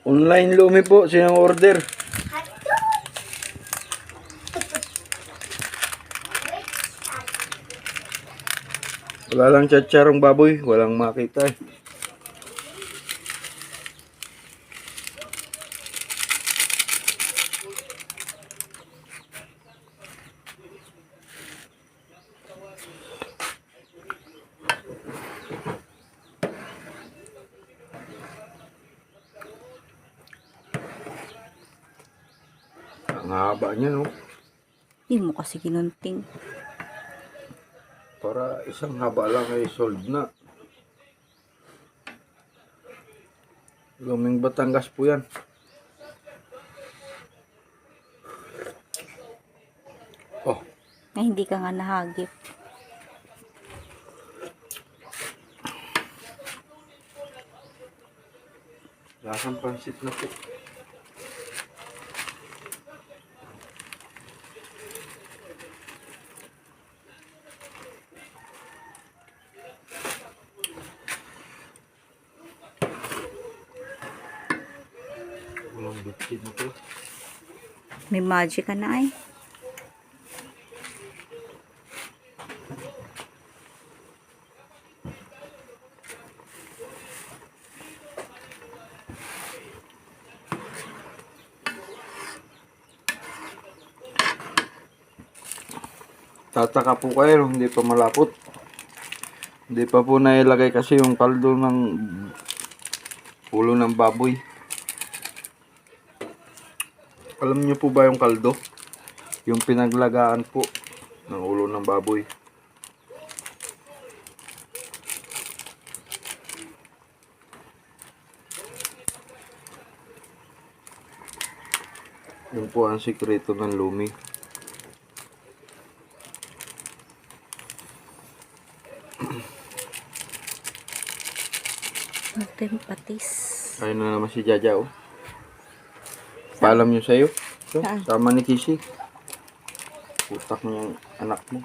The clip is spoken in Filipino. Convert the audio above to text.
Online Lumi po, sinang order? Wala lang tsatsarong baboy, walang makita eh. Ang haba niya, no? Hindi mo kasi kinunting. Para isang haba lang ay sold na. Luming Batangas po yan. Oh, Ay, hindi ka nga nahagip. lasang pansit na po. Walang bitbit na po. May magic ka na ay. Tataka po kayo, hindi pa malapot. Hindi pa po nailagay kasi yung kaldo ng ulo ng baboy. Alam niyo po ba yung kaldo? Yung pinaglagaan po ng ulo ng baboy. Yun po ang sikreto ng Lumi. Magting patis. Ayun na naman si Jaja, oh. Paalam nyo sa'yo. So, Saan? tama ni Kisi. Utak niyang anak mo.